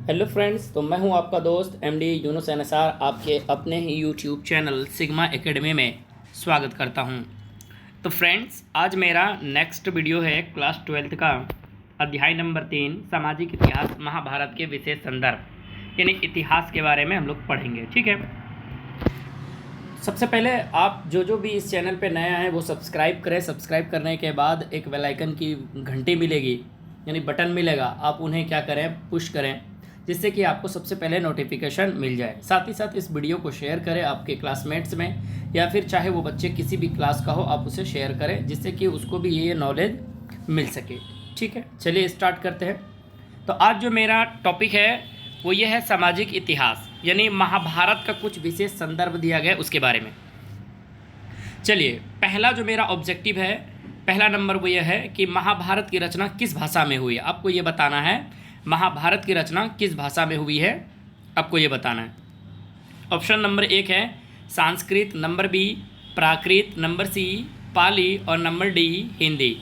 Hello friends, तो मैं हूं आपका दोस्त एमडी यूनुस एनएसआर आपके अपने ही यूट्यूब चैनल सिग्मा एकेडमी में स्वागत करता हूं। तो फ्रेंड्स, आज मेरा नेक्स्ट वीडियो है क्लास 12th का अध्याय नंबर 3 सामाजिक इतिहास महाभारत के विशेष संदर्भ यानी इतिहास के बारे में हम लोग पढ़ेंगे। ठीक है, सबसे पहले आप जो भी इस चैनल पे नया है वो सब्सक्राइब करें। सब्सक्राइब करने के बाद एक बेल आइकन की घंटी मिलेगी यानी बटन मिलेगा, आप उन्हें क्या करें, पुश करें, जिससे कि आपको सबसे पहले नोटिफिकेशन मिल जाए। साथ ही साथ इस वीडियो को शेयर करें आपके क्लासमेट्स में, या फिर चाहे वो बच्चे किसी भी क्लास का हो आप उसे शेयर करें, जिससे कि उसको भी ये नॉलेज मिल सके। ठीक है, चलिए स्टार्ट करते हैं। तो आज जो मेरा टॉपिक है वो ये है सामाजिक इतिहास यानी महाभारत का कुछ विशेष संदर्भ दिया गया उसके बारे में। चलिए, पहला जो मेरा ऑब्जेक्टिव है, पहला नंबर वो ये है कि महाभारत की रचना किस भाषा में हुई है। आपको ये बताना है महाभारत की रचना किस भाषा में हुई है, आपको ये बताना है। ऑप्शन नंबर 1 है संस्कृत, नंबर बी प्राकृत, नंबर सी पाली और नंबर डी हिंदी।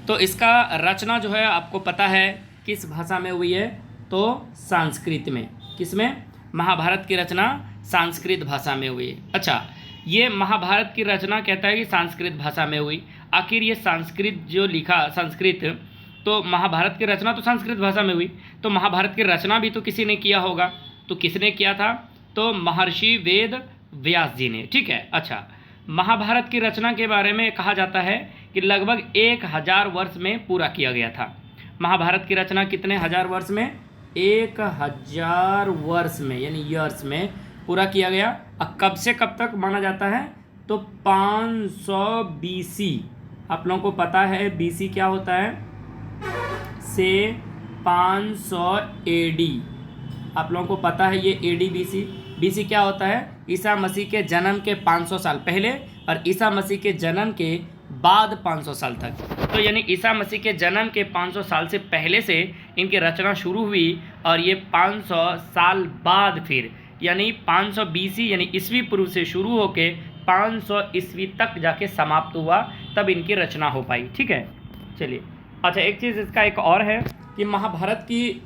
तो इसका रचना जो है आपको पता है किस भाषा में हुई है, तो संस्कृत में। किसमें? महाभारत की रचना संस्कृत भाषा में हुई है। अच्छा, ये महाभारत की रचना कहता है कि संस्कृत भाषा में हुई। आखिर ये संस्कृत जो लिखा, संस्कृत, तो महाभारत की रचना तो संस्कृत भाषा में हुई, तो महाभारत की रचना भी तो किसी ने किया होगा। तो किसने किया था? तो महर्षि वेद व्यास जी ने। ठीक है। अच्छा, महाभारत की रचना के बारे में कहा जाता है कि लगभग 1000 वर्ष में पूरा किया गया था। महाभारत की रचना कितने हजार वर्ष में? 1000 वर्ष में यानी ईयर्स में पूरा किया गया। अब कब से कब तक माना जाता है? तो 500 BC। आप लोगों को पता है BC क्या होता है? से 500 AD। आप लोगों को पता है ये AD BC क्या होता है? ईसा मसीह के जन्म के 500 साल पहले और ईसा मसीह के जन्म के बाद 500 साल तक। तो यानी ईसा मसीह के जन्म के 500 साल से पहले से इनकी रचना शुरू हुई और ये 500 साल बाद फिर यानी 500 BC यानी ईस्वी पूर्व से शुरू होके 500 ईस्वी तक जाके समाप्त हुआ, तब इनकी रचना हो पाई। ठीक है, चलिए। अच्छा, एक चीज़ इसका एक और है कि महाभारत की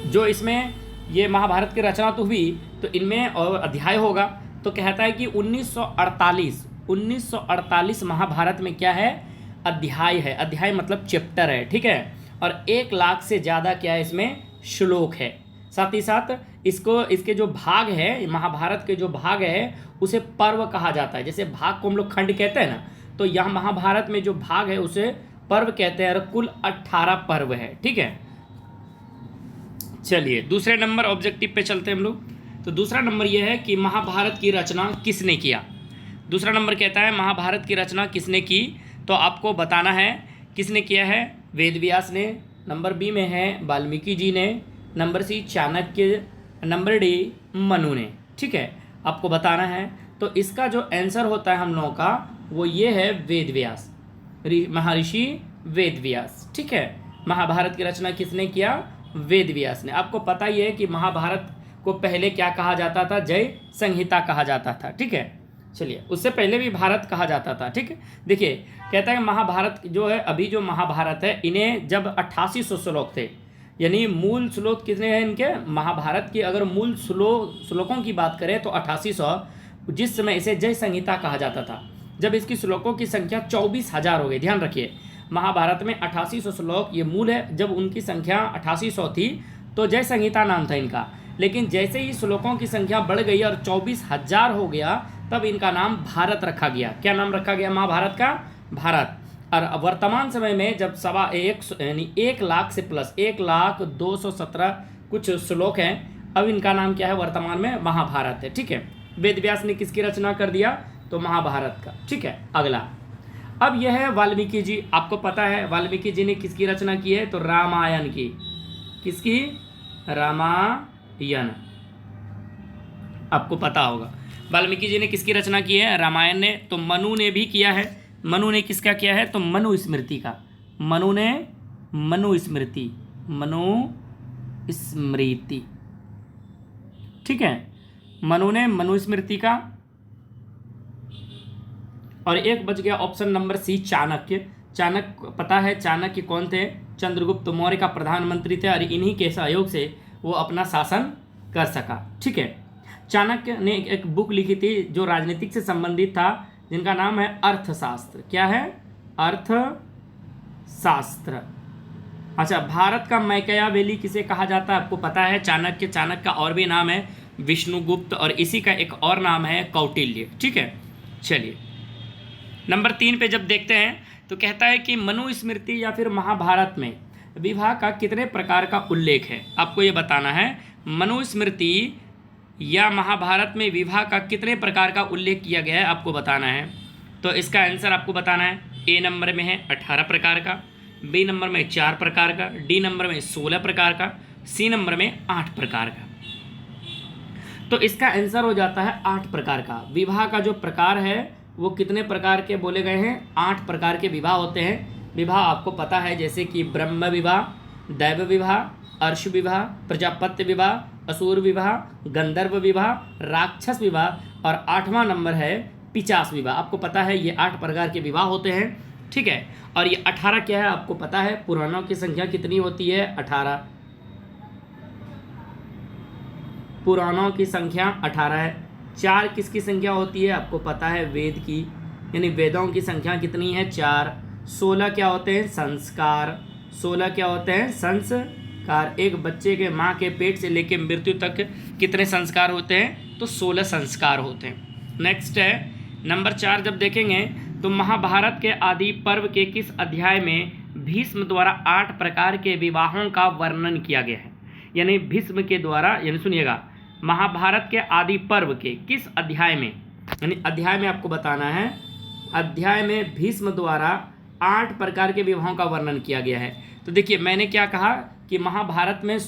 जो इसमें ये महाभारत की रचना तो हुई, तो इनमें और अध्याय होगा। तो कहता है कि 1948 महाभारत में क्या है? अध्याय है। अध्याय मतलब चैप्टर है। ठीक है, और 1 लाख से ज़्यादा क्या है इसमें? श्लोक है। साथ ही साथ इसके जो भाग है, महाभारत के जो भाग है उसे पर्व कहा जाता है। जैसे भाग को हम लोग खंड कहते हैं ना, तो यहाँ महाभारत में जो भाग है उसे पर्व कहते हैं और कुल 18 पर्व है। ठीक है, चलिए दूसरे नंबर ऑब्जेक्टिव पे चलते हैं हम लोग। तो दूसरा नंबर यह है कि महाभारत की रचना किसने किया। दूसरा नंबर कहता है महाभारत की रचना किसने की, तो आपको बताना है किसने किया है। वेद व्यास ने, नंबर बी में है वाल्मीकि जी ने, number C Chanakya, number D Manu ने। ठीक है, आपको बताना है। तो इसका जो आंसर होता है हम लोगों का वो ये है वेद व्यास, महर्षि वेद व्यास। ठीक है, महाभारत की रचना किसने किया? वेद व्यास ने। आपको पता ही है कि महाभारत को पहले क्या कहा जाता था? जय संहिता कहा जाता था। ठीक है, चलिए, उससे पहले भी भारत कहा जाता था। ठीक है, देखिए कहता है महाभारत जो है, अभी जो महाभारत है, इन्हें जब 8800 श्लोक थे, यानी मूल श्लोक कितने हैं इनके महाभारत की? अगर मूल श्लोकों की बात करें तो 8800। जिस समय इसे जय संहिता कहा जाता था, जब इसकी श्लोकों की संख्या 24,000 हो गई। ध्यान रखिए, महाभारत में 8800 श्लोक ये मूल है। जब उनकी संख्या 8800 थी तो जय संहिता नाम था इनका, लेकिन जैसे ही श्लोकों की संख्या बढ़ गई और 24,000 हो गया, तब इनका नाम भारत रखा गया। क्या नाम रखा गया महाभारत का? भारत। और वर्तमान समय में जब 1.25 यानी 1 लाख से प्लस 1,02,17 कुछ श्लोक हैं, अब इनका नाम क्या है वर्तमान में? महाभारत है। ठीक है, वेद व्यास ने किसकी रचना कर दिया? तो महाभारत का। ठीक है, अगला अब यह है वाल्मीकि जी। आपको पता है वाल्मीकि जी ने किसकी रचना की है? तो रामायण की। किसकी? रामायण। आपको पता होगा वाल्मीकि जी ने किसकी रचना की है? रामायण ने। तो मनु ने भी किया है। मनु ने किसका किया है? तो मनुस्मृति का। मनु ने मनुस्मृति। ठीक है, मनु ने मनुस्मृति का। और एक बच गया option number C Chanakya. Chanakya पता है चाणक्य कौन थे? चंद्रगुप्त मौर्य का प्रधानमंत्री थे और इन्हीं के सहयोग से वो अपना शासन कर सका। ठीक है। चाणक्य ने एक बुक लिखी थी जो राजनीतिक से संबंधित था, जिनका नाम है अर्थशास्त्र। क्या है? अर्थशास्त्र। अच्छा, भारत का मैकियावेली किसे कहा जाता है? आपको पता है, चाणक्य। चाणक्य का और भी नाम है विष्णुगुप्त, और इसी का एक और नाम है कौटिल्य। ठीक है। चलिए नंबर 3 पे जब देखते हैं तो कहता है कि मनुस्मृति या फिर महाभारत में विवाह का कितने प्रकार का उल्लेख है? आपको ये बताना है। मनुस्मृति या महाभारत में विवाह का कितने प्रकार का उल्लेख किया गया है, आपको बताना है। तो इसका आंसर आपको बताना है। ए नंबर में है 18 प्रकार का, बी नंबर में 4 प्रकार का, डी नंबर में 16 प्रकार का, सी नंबर में 8 प्रकार का। तो इसका आंसर हो जाता है 8 प्रकार का। विवाह का जो प्रकार है वो कितने प्रकार के बोले गए हैं? 8 प्रकार के विवाह होते हैं। विवाह आपको पता है, जैसे कि ब्रह्म विवाह, दैव विवाह, अर्श विवाह, प्रजापत्य विवाह, असुर विवाह, गंधर्व विवाह, राक्षस विवाह, और 8वां नंबर है पिशाच विवाह। आपको पता है ये 8 प्रकार के विवाह होते हैं। ठीक है। और ये 18 क्या है आपको पता है? पुराणों की संख्या कितनी होती है? 18। पुराणों की संख्या 18 है। 4 किसकी संख्या होती है? आपको पता है, वेद की, यानी वेदों की संख्या कितनी है? 4। 16 क्या होते हैं? संस्कार। 16 क्या होते हैं? संस्कार। एक बच्चे के माँ के पेट से लेकर मृत्यु तक कितने संस्कार होते हैं? तो 16 संस्कार होते हैं। नेक्स्ट है नंबर 4। जब देखेंगे तो महाभारत के आदि पर्व के किस अध्याय में भीष्म द्वारा 8 प्रकार के विवाहों का वर्णन किया गया है? यानी भीष्म के द्वारा, यानी सुनिएगा, महाभारत के आदि पर्व के किस अध्याय में, यानी अध्याय में आपको बताना है, अध्याय में भीष्म द्वारा 8 प्रकार के विवाहों का वर्णन किया गया है। तो देखिए मैंने क्या कहा कि महाभारत में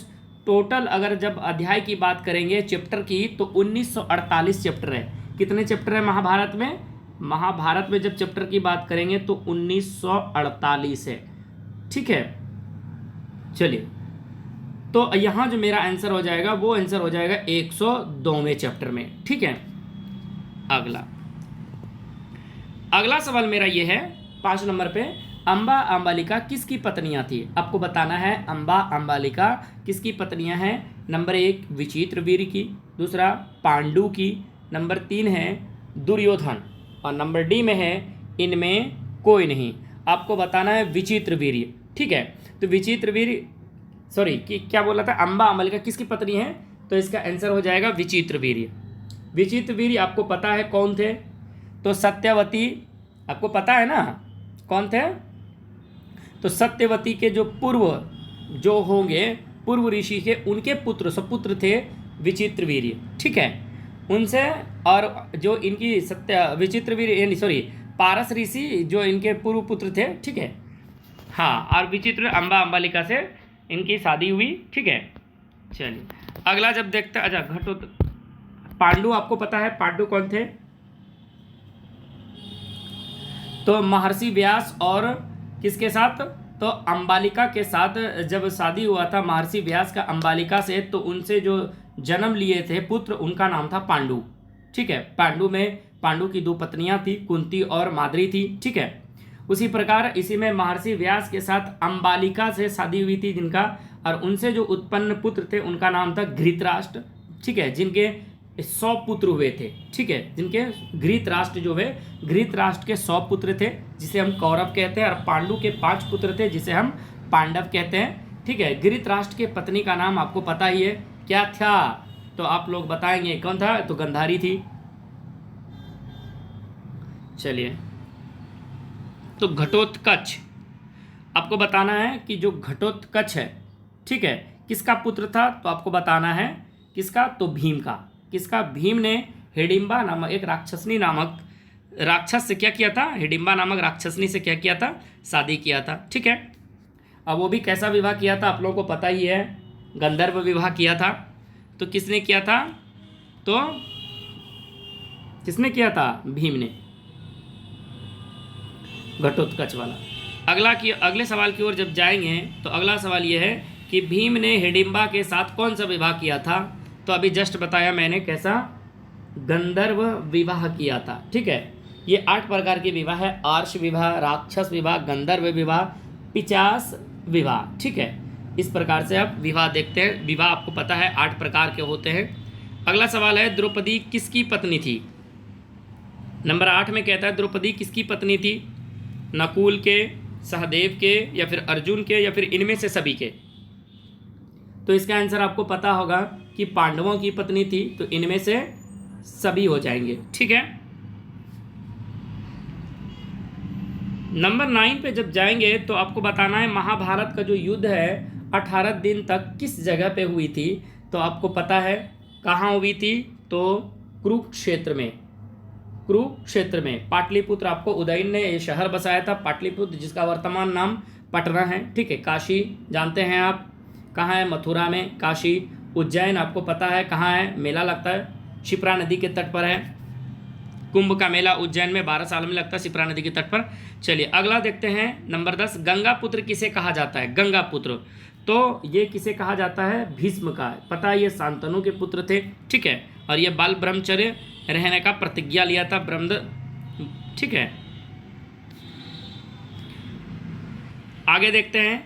टोटल अगर जब अध्याय की बात करेंगे चैप्टर की, तो 1948 चैप्टर है। कितने चैप्टर है महाभारत में? महाभारत में जब चैप्टर की बात करेंगे तो 1948 है। ठीक है। चलिए, तो यहाँ जो मेरा आंसर हो जाएगा वो आंसर हो जाएगा 102वें चैप्टर में। ठीक है। अगला सवाल मेरा ये है 5 नंबर पे, अम्बा अम्बालिका किसकी पत्नियां थी? आपको बताना है अम्बा अम्बालिका किसकी पत्नियां हैं। नंबर 1 विचित्रवीर्य की, दूसरा पांडु की, नंबर 3 है दुर्योधन, और नंबर डी में है इनमें कोई नहीं। आपको बताना है विचित्रवीर्य। ठीक है। तो विचित्रवीर्य, सॉरी कि क्या बोला था, अम्बा अम्बालिका किसकी पत्नी है? तो इसका आंसर हो जाएगा विचित्रवीर्य। विचित्रवीर्य आपको पता है कौन थे? तो सत्यवती, आपको पता है ना कौन थे? तो सत्यवती के जो पूर्व जो होंगे, पूर्व ऋषि के, उनके पुत्र सपुत्र थे विचित्रवीर्य। ठीक है। उनसे, और जो इनकी विचित्रवीर्य, सॉरी पारस ऋषि जो इनके पूर्व पुत्र थे। ठीक है। हाँ, और विचित्र अम्बा अम्बालिका से इनकी शादी हुई। ठीक है। चलिए अगला जब देखते हैं, अच्छा पांडु, आपको पता है पांडु कौन थे? तो महर्षि व्यास और किसके साथ? तो अम्बालिका के साथ जब शादी हुआ था महर्षि व्यास का अम्बालिका से, तो उनसे जो जन्म लिए थे पुत्र, उनका नाम था पांडु। ठीक है। पांडु की 2 पत्नियां थी, कुंती और माद्री थी। ठीक है। उसी प्रकार इसी में महर्षि व्यास के साथ अम्बालिका से शादी हुई थी जिनका, और उनसे जो उत्पन्न पुत्र थे उनका नाम था घृतराष्ट्र। ठीक है। जिनके 100 पुत्र हुए थे। ठीक है। जिनके घृतराष्ट्र जो है, घृतराष्ट्र के 100 पुत्र थे जिसे हम कौरव कहते हैं, और पांडु के 5 पुत्र थे जिसे हम पांडव कहते हैं। ठीक है। घृतराष्ट्र के पत्नी का नाम आपको पता ही है, क्या था? तो आप लोग बताएंगे कौन था? तो गांधारी थी। चलिए, तो घटोत्कच, आपको बताना है कि जो घटोत्कच है, ठीक है, किसका पुत्र था? तो आपको बताना है किसका? तो भीम का। किसका? भीम ने हिडिंबा नामक एक राक्षस से क्या किया था? हिडिंबा नामक राक्षसनी से क्या किया था? शादी किया था। ठीक है। अब वो भी कैसा विवाह किया था आप लोगों को पता ही है, गंधर्व विवाह किया था। तो किसने किया था? तो किसने किया था? भीम ने, घटोत्कच वाला। अगले सवाल की ओर जब जाएंगे तो अगला सवाल यह है कि भीम ने हिडिंबा के साथ कौन सा विवाह किया था? तो अभी जस्ट बताया मैंने, कैसा? गंधर्व विवाह किया था। ठीक है। ये 8 प्रकार के विवाह है, आर्ष विवाह, राक्षस विवाह, गंधर्व विवाह, पिशाच विवाह। ठीक है, इस प्रकार से आप विवाह देखते हैं। विवाह आपको पता है 8 प्रकार के होते हैं। अगला सवाल है, द्रौपदी किसकी पत्नी थी? नंबर 8 में कहता है द्रौपदी किसकी पत्नी थी? नकुल के, सहदेव के, या फिर अर्जुन के, या फिर इनमें से सभी के? तो इसका आंसर आपको पता होगा कि पांडवों की पत्नी थी, तो इनमें से सभी हो जाएंगे। ठीक है, नंबर 9 पे जब जाएंगे तो आपको बताना है महाभारत का जो युद्ध है 18 दिन तक किस जगह पे हुई थी? तो आपको पता है कहाँ हुई थी? तो कुरुक्षेत्र में। कुरुक्षेत्र में पाटलिपुत्र, आपको उदयन ने ये शहर बसाया था पाटलिपुत्र, जिसका वर्तमान नाम पटना है। ठीक है, काशी जानते हैं आप कहाँ है? मथुरा में काशी। उज्जैन आपको पता है कहाँ है? मेला लगता है, शिप्रा नदी के तट पर है। कुंभ का मेला उज्जैन में 12 साल में लगता है, शिप्रा नदी के तट पर। चलिए अगला देखते हैं, नंबर 10, गंगा पुत्र किसे कहा जाता है? गंगा पुत्र, तो ये किसे कहा जाता है? भीष्म का। पता है ये शांतनु के पुत्र थे। ठीक है, और ये बाल ब्रह्मचर्य रहने का प्रतिज्ञा लिया था ब्रह्म। ठीक है, आगे देखते हैं।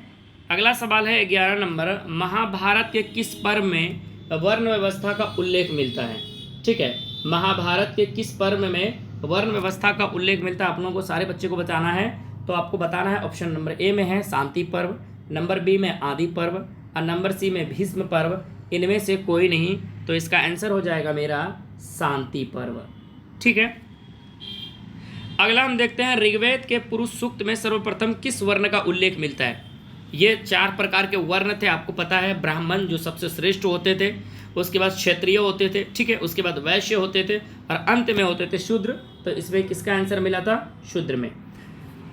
अगला सवाल है 11 नंबर, महाभारत के किस पर्व में वर्ण व्यवस्था का उल्लेख मिलता है? ठीक है, महाभारत के किस पर्व में वर्ण व्यवस्था का उल्लेख मिलता है? आप लोगों को सारे बच्चे को बताना है। तो आपको बताना है, ऑप्शन नंबर ए में है शांति पर्व, नंबर बी में आदि पर्व, और नंबर सी में भीष्म पर्व। इनमें से कोई नहीं, तो इसका आंसर हो जाएगा मेरा शांति पर्व। ठीक है, अगला हम देखते हैं, ऋग्वेद के पुरुष सूक्त में सर्वप्रथम किस वर्ण का उल्लेख मिलता है? ये 4 प्रकार के वर्ण थे, आपको पता है। ब्राह्मण जो सबसे श्रेष्ठ होते थे, उसके बाद क्षत्रिय होते थे, ठीक है, उसके बाद वैश्य होते थे, और अंत में होते थे शूद्र। तो इसमें किसका आंसर मिला था? शूद्र में।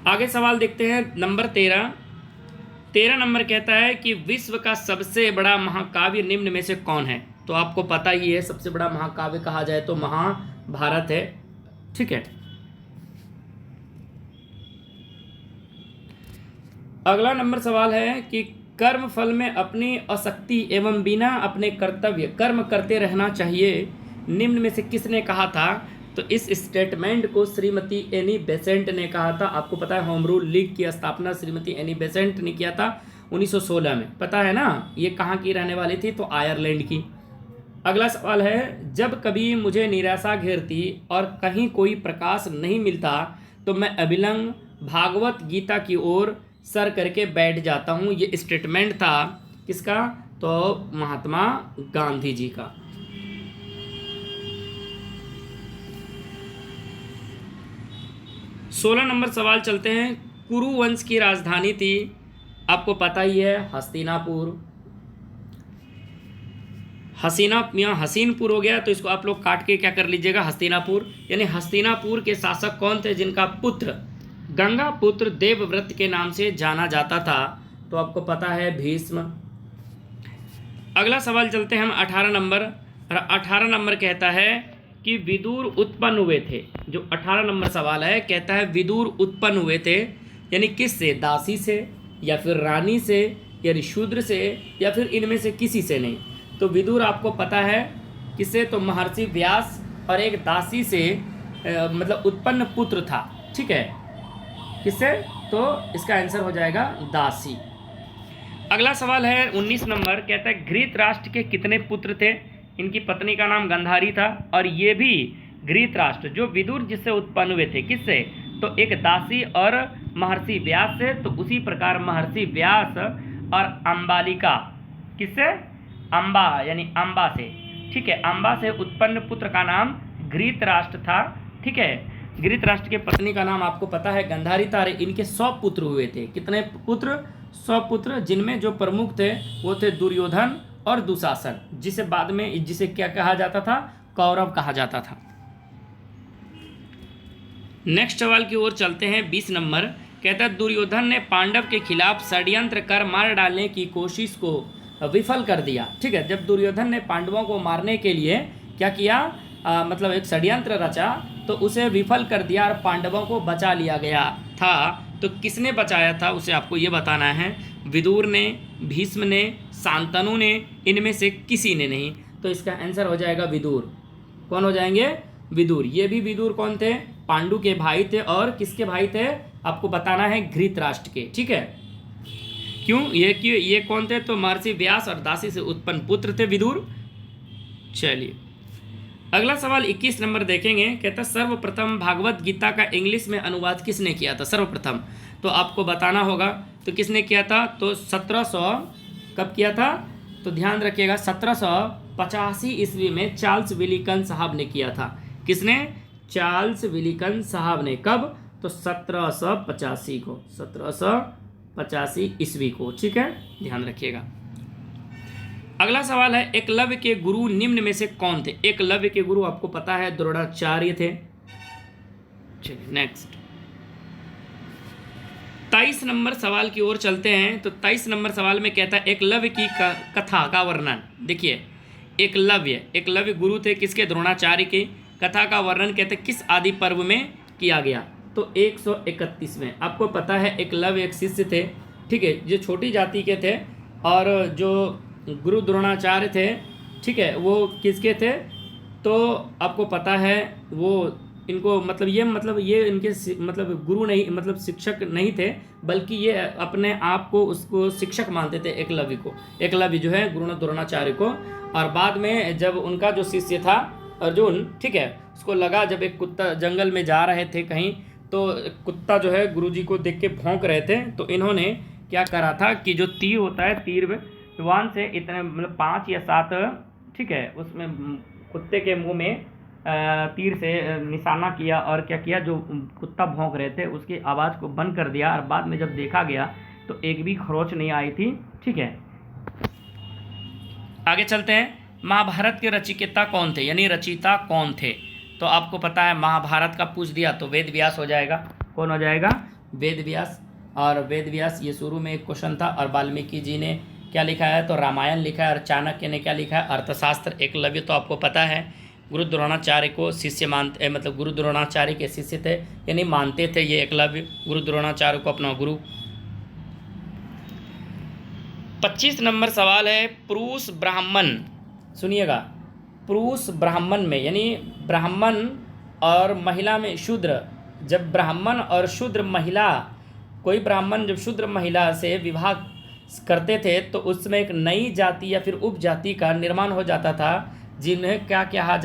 आगे सवाल देखते हैं, नंबर 13 नंबर कहता है कि विश्व का सबसे बड़ा महाकाव्य निम्न में से कौन है? तो आपको पता ही है, सबसे बड़ा महाकाव्य कहा जाए तो महाभारत है। ठीक है, अगला नंबर सवाल है कि कर्म फल में अपनी आसक्ति एवं बिना अपने कर्तव्य कर्म करते रहना चाहिए, निम्न में से किसने कहा था? तो इस स्टेटमेंट को श्रीमती एनी बेसेंट ने कहा था। आपको पता है होम रूल लीग की स्थापना श्रीमती एनी बेसेंट ने किया था 1916 में, पता है ना? ये कहाँ की रहने वाली थी? तो आयरलैंड की। अगला सवाल है, जब कभी मुझे निराशा घेरती और कहीं कोई प्रकाश नहीं मिलता तो मैं अभिलंग भागवत गीता की ओर सर करके बैठ जाता हूँ। ये स्टेटमेंट था किसका? तो महात्मा गांधी जी का। सोलह नंबर सवाल चलते हैं, कुरु वंश की राजधानी थी, आपको पता ही है, हस्तिनापुर। यहाँ हसीनपुर हो गया, तो इसको आप लोग काट के क्या कर लीजिएगा? हस्तिनापुर। यानी हस्तिनापुर के शासक कौन थे? जिनका पुत्र गंगा पुत्र देवव्रत के नाम से जाना जाता था। तो आपको पता है भीष्म। अगला सवाल चलते हैं हम 18 नंबर। 18 नंबर कहता है कि विदुर उत्पन्न हुए थे। जो 18 नंबर सवाल है कहता है विदुर उत्पन्न हुए थे, यानी किससे? दासी से, या फिर रानी से, यानी शूद्र से, या फिर इनमें से किसी से नहीं। तो विदुर आपको पता है किससे? तो महर्षि व्यास और एक दासी से मतलब उत्पन्न पुत्र था। ठीक है, किससे? तो इसका आंसर हो जाएगा दासी। अगला सवाल है 19 नंबर, कहता है घृतराष्ट्र के कितने पुत्र थे? इनकी पत्नी का नाम गांधारी था, और ये भी घृतराष्ट्र जो विदुर जिससे उत्पन्न हुए थे, किससे? तो एक दासी और महर्षि व्यास से। तो उसी प्रकार महर्षि व्यास और अम्बालिका किससे? अम्बा, यानी अम्बा से। ठीक है, अम्बा से उत्पन्न पुत्र का नाम घृतराष्ट्र था। ठीक है, घृतराष्ट्र के पत्नी का नाम आपको पता है गांधारी था। इनके 100 पुत्र हुए थे। कितने पुत्र? 100 पुत्र, जिनमें जो प्रमुख थे वो थे दुर्योधन और दुशासन, जिसे बाद में जिसे क्या कहा जाता था? कौरव कहा जाता था। नेक्स्ट सवाल की ओर चलते हैं। 20 नंबर कहता है दुर्योधन ने पांडव के खिलाफ षड्यंत्र कर मार डालने की कोशिश को विफल कर दिया। ठीक है, जब दुर्योधन ने पांडवों को मारने के लिए क्या किया? मतलब एक षड्यंत्र रचा, तो उसे विफल कर दिया और पांडवों को बचा लिया गया था। तो किसने बचाया था उसे आपको ये बताना है। विदुर ने, भीष्म ने, शांतनु ने, इनमें से किसी ने नहीं। तो इसका आंसर हो जाएगा विदुर। कौन हो जाएंगे? विदुर। ये भी विदुर कौन थे? पांडु के भाई थे। और किसके भाई थे? आपको बताना है घृतराष्ट्र के। ठीक है, क्यों ये कौन थे? तो महर्षि व्यास और दासी से उत्पन्न पुत्र थे विदुर। चलिए अगला सवाल 21 नंबर देखेंगे। कहता सर्वप्रथम भागवत गीता का इंग्लिश में अनुवाद किसने किया था? सर्वप्रथम तो आपको बताना होगा, तो किसने किया था? तो 1700 कब किया था? तो ध्यान रखिएगा 1785 ईस्वी में चार्ल्स विलिकन साहब ने किया था। किसने? चार्ल्स विलिकन साहब ने। कब? तो 1785 को, 1785 ईस्वी को। ठीक है, ध्यान रखिएगा। अगला सवाल है एकलव्य के गुरु निम्न में से कौन थे? एकलव्य के गुरु आपको पता है द्रोणाचार्य थे। चलिए नेक्स्ट 23 नंबर सवाल की ओर चलते हैं। तो 23 नंबर सवाल में कहता है एकलव्य की कथा का वर्णन। देखिए एकलव्य गुरु थे किसके? द्रोणाचार्य के। कथा का वर्णन कहते हैं किस आदि पर्व में किया गया? तो 131 में। आपको पता है एकलव्य एक शिष्य थे, ठीक है, जो छोटी जाति के थे, और जो गुरु द्रोणाचार्य थे, ठीक है, वो किसके थे? तो आपको पता है वो इनको मतलब ये इनके मतलब गुरु नहीं, मतलब शिक्षक नहीं थे, बल्कि ये अपने आप को उसको शिक्षक मानते थे एकलव्य को। एकलव्य जो है गुरु द्रोणाचार्य को। और बाद में जब उनका जो शिष्य था अर्जुन, ठीक है, उसको लगा जब एक कुत्ता जंगल में जा रहे थे कहीं, तो कुत्ता जो है गुरुजी को देख के भौंक रहे थे, तो इन्होंने क्या करा था कि जो तीर होता है, तीर विमान से इतने मतलब 5 या 7, ठीक है, उसमें कुत्ते के मुंह में तीर से निशाना किया, और क्या किया, जो कुत्ता भौंक रहे थे उसकी आवाज़ को बंद कर दिया, और बाद में जब देखा गया तो एक भी खरोच नहीं आई थी। ठीक है, आगे चलते हैं। महाभारत के रचयिता कौन थे, यानी रचयिता कौन थे? तो आपको पता है महाभारत का पूछ दिया तो वेद व्यास हो जाएगा। कौन हो जाएगा? वेद व्यास। और वेद व्यास ये शुरू में एक क्वेश्चन था। और वाल्मीकि जी ने क्या लिखा है? तो रामायण लिखा है। और चाणक्य ने क्या लिखा है? अर्थशास्त्र। एकलव्य तो आपको पता है गुरु द्रोणाचार्य को शिष्य मानते, मतलब गुरु द्रोणाचार्य के शिष्य थे, यानी मानते थे ये एकलव्य गुरु द्रोणाचार्य को अपना गुरु। 25 नंबर सवाल है पुरुष ब्राह्मण। सुनिएगा, पुरुष ब्राह्मण में, यानी ब्राह्मण और महिला में शूद्र, जब ब्राह्मण और शूद्र महिला, कोई ब्राह्मण जब शूद्र महिला से विवाह करते थे तो उसमें एक नई जाति या फिर उपजाति का निर्माण हो जाता था, जिन्हें क्या कहा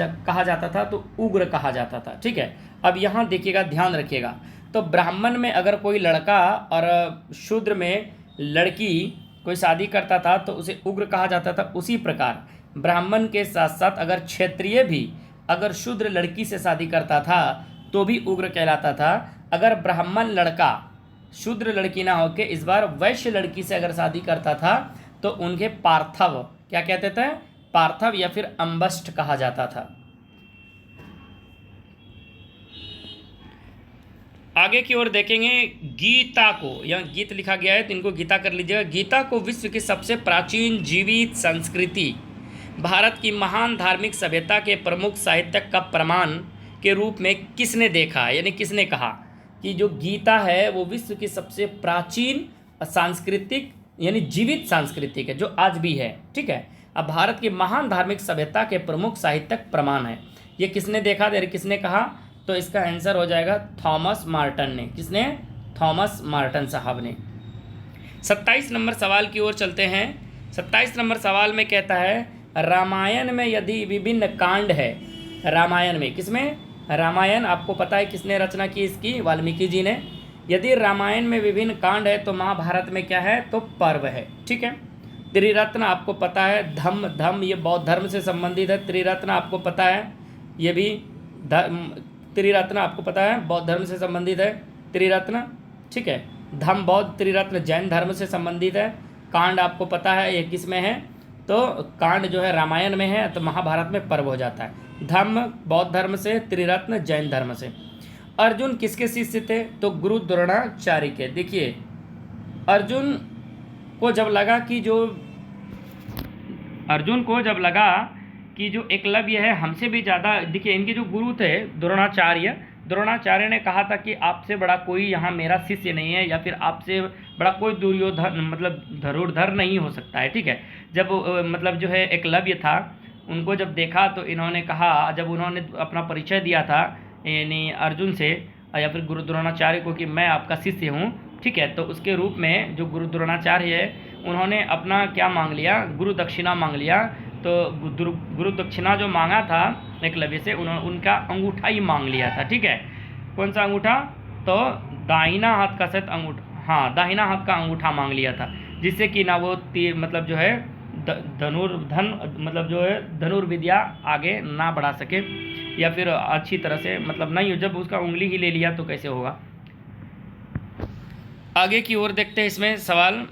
जाता था? तो उग्र कहा जाता था। ठीक है, अब यहाँ देखिएगा, ध्यान रखिएगा। तो ब्राह्मण में अगर कोई लड़का और शूद्र में लड़की कोई शादी करता था तो उसे उग्र कहा जाता था। उसी प्रकार ब्राह्मण के साथ साथ अगर क्षत्रिय भी अगर शूद्र लड़की से शादी करता था तो भी उग्र कहलाता था। अगर ब्राह्मण लड़का शूद्र लड़की ना होके इस बार वैश्य लड़की से अगर शादी करता था तो उनके पार्थव, क्या कहते थे? पार्थव या फिर अंबष्ट कहा जाता था। आगे की ओर देखेंगे गीता को, यहाँ गीत लिखा गया है तो इनको गीता कर लीजिएगा। गीता को विश्व की सबसे प्राचीन जीवित संस्कृति, भारत की महान धार्मिक सभ्यता के प्रमुख साहित्यक का प्रमाण के रूप में किसने देखा, यानी किसने कहा कि जो गीता है वो विश्व की सबसे प्राचीन सांस्कृतिक यानी जीवित सांस्कृतिक है, जो आज भी है। ठीक है, अब भारत की महान धार्मिक सभ्यता के प्रमुख साहित्यक प्रमाण है, ये किसने देखा, किसने कहा? तो इसका आंसर हो जाएगा थॉमस मार्टन ने। किसने? थॉमस मार्टन साहब ने। 27 नंबर सवाल की ओर चलते हैं। 27 नंबर सवाल में कहता है रामायण में यदि विभिन्न कांड है, रामायण में, किसमें? रामायण आपको पता है किसने रचना की इसकी? वाल्मीकि जी ने। यदि रामायण में विभिन्न कांड है तो महाभारत में क्या है? तो पर्व है। ठीक है, त्रिरत्न आपको पता है, धम्म ये बौद्ध धर्म से संबंधित है। त्रिरत्न आपको पता है, ये भी त्रिरत्न आपको पता है बौद्ध धर्म से संबंधित है त्रिरत्न। ठीक है, धम्म बौद्ध, त्रिरत्न जैन धर्म से संबंधित है। कांड आपको पता है ये किस में है? तो कांड जो है रामायण में है, तो महाभारत में पर्व हो जाता है। धम्म बौद्ध धर्म से, त्रिरत्न जैन धर्म से। अर्जुन किसके शिष्य थे? तो गुरु द्रोणाचार्य के। देखिए अर्जुन को जब लगा कि जो एकलव्य है हमसे भी ज़्यादा, देखिए इनके जो गुरु थे द्रोणाचार्य ने कहा था कि आपसे बड़ा कोई यहाँ मेरा शिष्य नहीं है, या फिर आपसे बड़ा कोई दुर्योधन मतलब धनुर्धर नहीं हो सकता है। ठीक है, जब मतलब जो है एकलव्य था, उनको जब देखा तो इन्होंने कहा, जब उन्होंने अपना परिचय दिया था यानी अर्जुन से या फिर गुरु द्रोणाचार्य को कि मैं आपका शिष्य हूँ, ठीक है। तो उसके रूप में जो गुरु द्रोणाचार्य है उन्होंने अपना क्या मांग लिया, गुरु दक्षिणा मांग लिया। तो गुरु दक्षिणा जो मांगा था एकलव्य से, उन्होंने उनका अंगूठा ही मांग लिया था। ठीक है, कौन सा अंगूठा, तो दाहिना हाथ का शायद अंगूठा, हाँ दाहिना हाथ का अंगूठा मांग लिया था, जिससे कि ना वो तीर मतलब जो है मतलब जो है धनुर्विद्या आगे ना बढ़ा सके, या फिर अच्छी तरह से मतलब नहीं, जब उसका उंगली ही ले लिया तो कैसे होगा। आगे की ओर देखते हैं। इसमें सवाल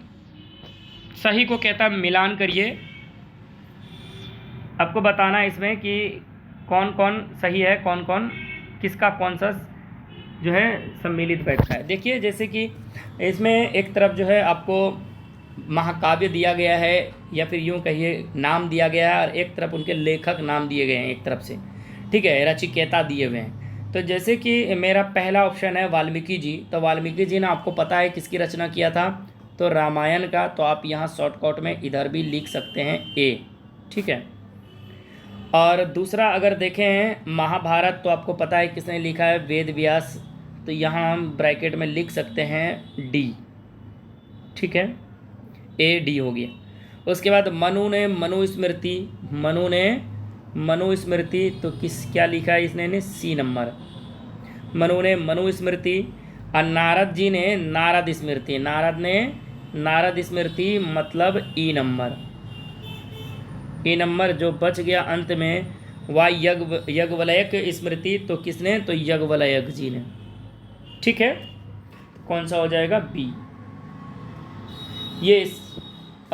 सही को कहता मिलान करिए। आपको बताना है इसमें कि कौन कौन सही है, कौन कौन किसका कौन सा जो है सम्मिलित बैठता है। देखिए जैसे कि इसमें एक तरफ जो है आपको महाकाव्य दिया गया है, या फिर यूँ कहिए नाम दिया गया है, और एक तरफ उनके लेखक नाम दिए गए हैं एक तरफ से। ठीक है, रचिकेता दिए हुए हैं। तो जैसे कि मेरा पहला ऑप्शन है वाल्मीकि जी, तो वाल्मीकि जी ने आपको पता है किसकी रचना किया था, तो रामायण का। तो आप यहाँ शॉर्टकट में इधर भी लिख सकते हैं ए। ठीक है, और दूसरा अगर देखें महाभारत, तो आपको पता है किसने लिखा है, वेद व्यास। तो यहाँ हम ब्रैकेट में लिख सकते हैं डी। ठीक है, ए डी हो गया। उसके बाद मनु ने मनुस्मृति, मनुस्मृति तो क्या लिखा है इसने, सी नंबर। मनु ने मनुस्मृति, और नारद जी ने नारद स्मृति, नारद ने नारद स्मृति मतलब ई नंबर। ई नंबर जो बच गया अंत में व यज्ञवल्क्य स्मृति, तो किसने, तो यज्ञवल्क्य जी ने। ठीक है, कौन सा हो जाएगा, बी। ये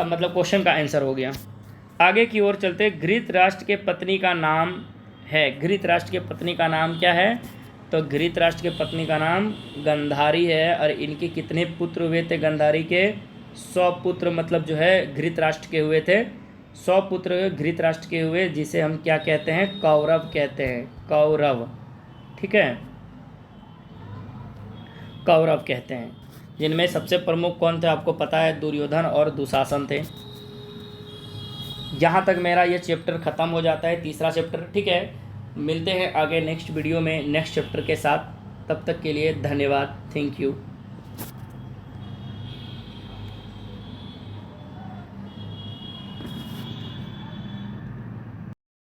मतलब क्वेश्चन का आंसर हो गया। आगे की ओर चलते। घृतराष्ट्र के पत्नी का नाम है, घृतराष्ट्र के पत्नी का नाम क्या है, तो घृतराष्ट्र के पत्नी का नाम गंधारी है। और इनके कितने पुत्र हुए थे गंधारी के, 100 पुत्र मतलब जो है घृतराष्ट्र के हुए थे। 100 पुत्र घृतराष्ट्र के हुए, जिसे हम क्या कहते हैं, कौरव कहते हैं, कौरव। ठीक है, कौरव कहते हैं, जिनमें सबसे प्रमुख कौन थे आपको पता है, दुर्योधन और दुशासन थे। यहाँ तक मेरा ये चैप्टर ख़त्म हो जाता है, तीसरा चैप्टर। ठीक है, मिलते हैं आगे नेक्स्ट वीडियो में नेक्स्ट चैप्टर के साथ। तब तक के लिए धन्यवाद, थैंक यू।